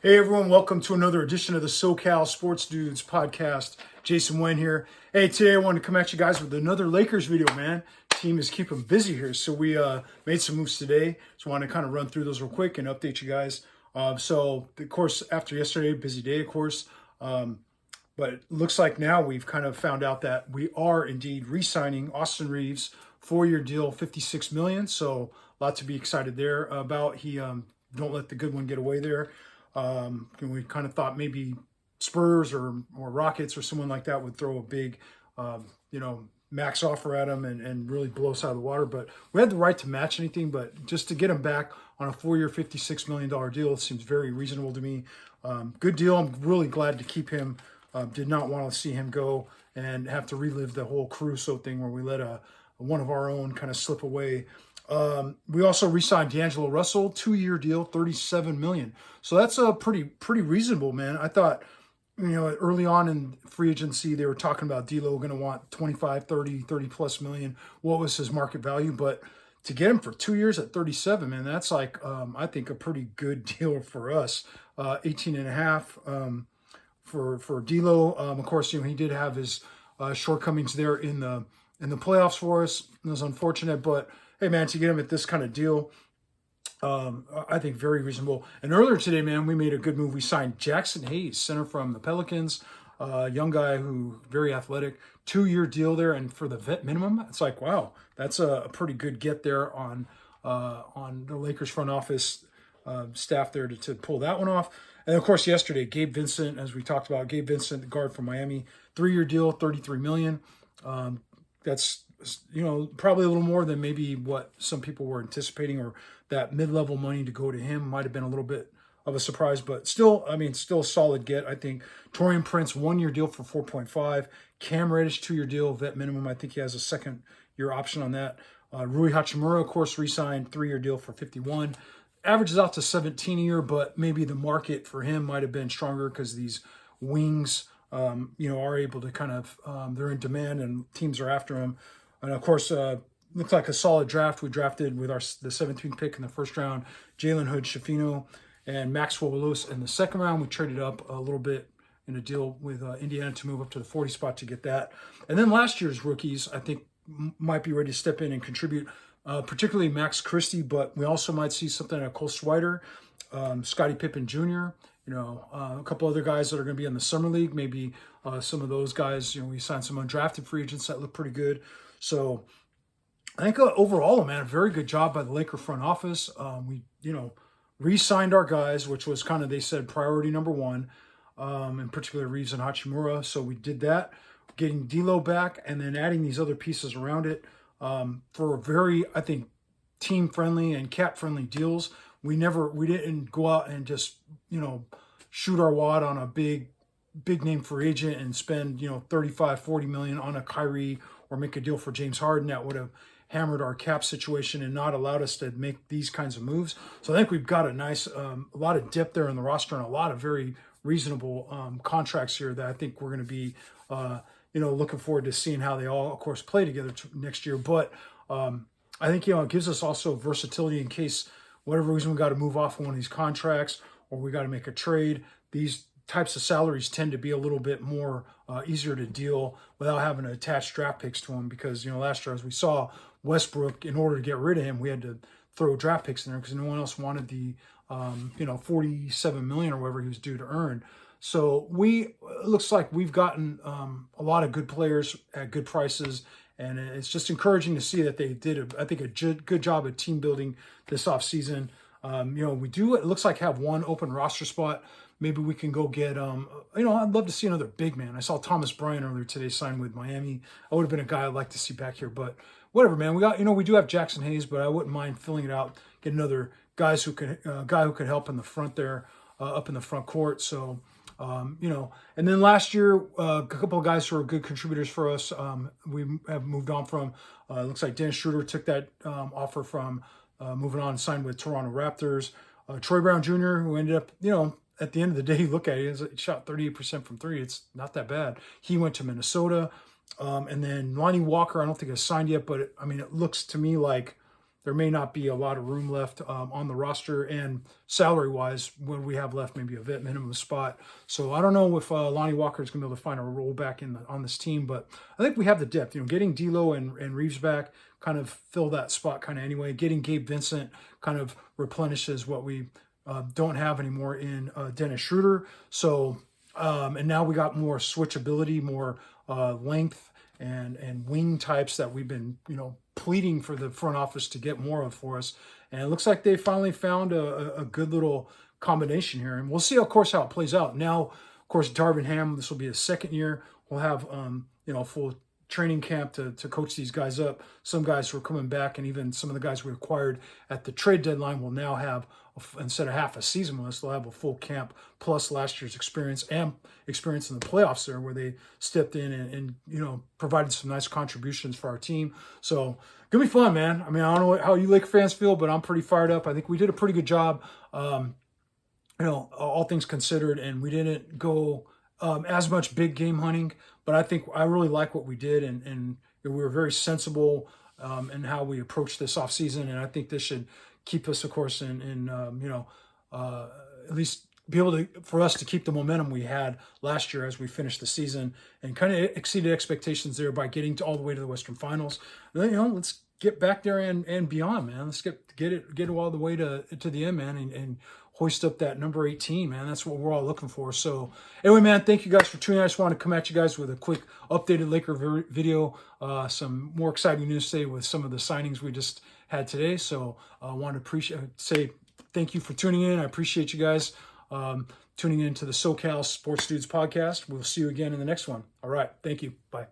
Hey everyone, welcome to another edition of the SoCal Sports Dudes podcast. Jason Wayne here. Hey, today I wanted to come at you guys with another Lakers video, man. Team is keeping busy here, so we made some moves today. So I want to kind of run through those real quick and update you guys. So, of course, after yesterday, busy day, of course. But it looks like now we've kind of found out that we are indeed re-signing Austin Reaves, 4-year deal, $56 million. So a lot to be excited there about. He don't let the good one get away there. We kind of thought maybe Spurs or Rockets or someone like that would throw a big, max offer at him and really blow us out of the water. But we had the right to match anything, but just to get him back on a 4-year, $56 million deal seems very reasonable to me. Good deal. I'm really glad to keep him. Did not want to see him go and have to relive the whole Caruso thing where we let one of our own kind of slip away. We also re-signed D'Angelo Russell, 2-year deal, $37 million. So that's a pretty reasonable, man. I thought, early on in free agency, they were talking about D'Lo going to want 25, 30 plus million. What was his market value? But to get him for 2 years at 37, man, that's like, I think a pretty good deal for us. 18 and a half, for D'Lo. Of course, he did have his, shortcomings there in the playoffs for us. It was unfortunate, but hey, man, to get him at this kind of deal, I think very reasonable. And earlier today, man, we made a good move. We signed Jaxson Hayes, center from the Pelicans, young guy who very athletic, 2-year deal there. And for the vet minimum, it's like, wow, that's a pretty good get there on the Lakers front office staff there to pull that one off. And of course, yesterday, Gabe Vincent, as we talked about, Gabe Vincent, the guard from Miami, 3-year deal, $33 million. That's probably a little more than maybe what some people were anticipating, or that mid-level money to go to him might have been a little bit of a surprise, but still a solid get, I think. Taurean Prince, 1-year deal for 4.5. Cam Reddish, 2-year deal, vet minimum. I think he has a 2nd-year option on that. Rui Hachimura, of course, re-signed, 3-year deal for 51. Averages out to 17 a year, but maybe the market for him might have been stronger because these wings, are able to kind of, they're in demand and teams are after him. And of course, looks like a solid draft. We drafted with the 17th pick in the first round, Jalen Hood-Schifino and Maxwell Lewis in the second round. We traded up a little bit in a deal with Indiana to move up to the 40 spot to get that. And then last year's rookies, I think, might be ready to step in and contribute, particularly Max Christie, but we also might see something at Cole Swider, Scottie Pippen Jr., a couple other guys that are going to be in the summer league. Maybe some of those guys, we signed some undrafted free agents that look pretty good. So I think overall, man, a very good job by the Laker front office. We, re-signed our guys, which was kind of, they said, priority number one, in particular Reaves and Hachimura. So we did that, getting D'Lo back and then adding these other pieces around it for very, I think, team-friendly and cap-friendly deals. We didn't go out and just, shoot our wad on a big name free agent and spend, 35, 40 million on a Kyrie or make a deal for James Harden. That would have hammered our cap situation and not allowed us to make these kinds of moves. So I think we've got a nice, a lot of depth there in the roster and a lot of very reasonable contracts here that I think we're going to be, looking forward to seeing how they all, of course, play together next year. But I think, it gives us also versatility in case whatever reason we got to move off one of these contracts or we got to make a trade. These types of salaries tend to be a little bit more easier to deal without having to attach draft picks to them because, last year, as we saw, Westbrook, in order to get rid of him, we had to throw draft picks in there because no one else wanted the, 47 million or whatever he was due to earn. So it looks like we've gotten a lot of good players at good prices, and it's just encouraging to see that they did, I think, a good job at team building this offseason. We do, it looks like, have one open roster spot. Maybe we can go get, I'd love to see another big man. I saw Thomas Bryant earlier today sign with Miami. I would have been a guy I'd like to see back here, but whatever, man. We got, we do have Jaxson Hayes, but I wouldn't mind filling it out, get another guy who could help in the front there, up in the front court. So, and then last year, a couple of guys who are good contributors for us, we have moved on from. Looks like Dennis Schroeder took that offer from moving on and signed with Toronto Raptors. Troy Brown Jr., who ended up, at the end of the day, look at it, he shot 38% from three. It's not that bad. He went to Minnesota. And then Lonnie Walker, I don't think has signed yet, but it looks to me like there may not be a lot of room left on the roster and salary-wise when we have left maybe a vet minimum spot. So I don't know if Lonnie Walker is going to be able to find a role back on this team, but I think we have the depth. Getting D'Lo and Reaves back kind of fill that spot kind of anyway. Getting Gabe Vincent kind of replenishes what we don't have anymore in Dennis Schroeder. So, and now we got more switchability, more length and wing types that we've been, pleading for the front office to get more of for us. And it looks like they finally found a good little combination here. And we'll see, of course, how it plays out. Now, of course, Darvin Ham, this will be his second year. We'll have, full training camp to coach these guys up. Some guys who are coming back, and even some of the guys we acquired at the trade deadline will now have, instead of half a season with us, they'll have a full camp plus last year's experience and experience in the playoffs there, where they stepped in and provided some nice contributions for our team. So gonna be fun, man. I mean, I don't know how you Laker fans feel, but I'm pretty fired up. I think we did a pretty good job, all things considered, and we didn't go as much big game hunting, but I think I really like what we did, and we were very sensible in how we approached this offseason, and I think this should keep us, of course, at least be able for us to keep the momentum we had last year as we finished the season, and kind of exceeded expectations there by getting all the way to the Western Finals. And then, let's get back there and beyond, man. Let's get it all the way to the end, man, and hoist up that number 18, man. That's what we're all looking for. So anyway, man, thank you guys for tuning in. I just want to come at you guys with a quick updated Laker video, some more exciting news today with some of the signings we just had today. So I want to say thank you for tuning in. I appreciate you guys tuning in to the SoCal Sports Dudes podcast. We'll see you again in the next one. All right. Thank you. Bye.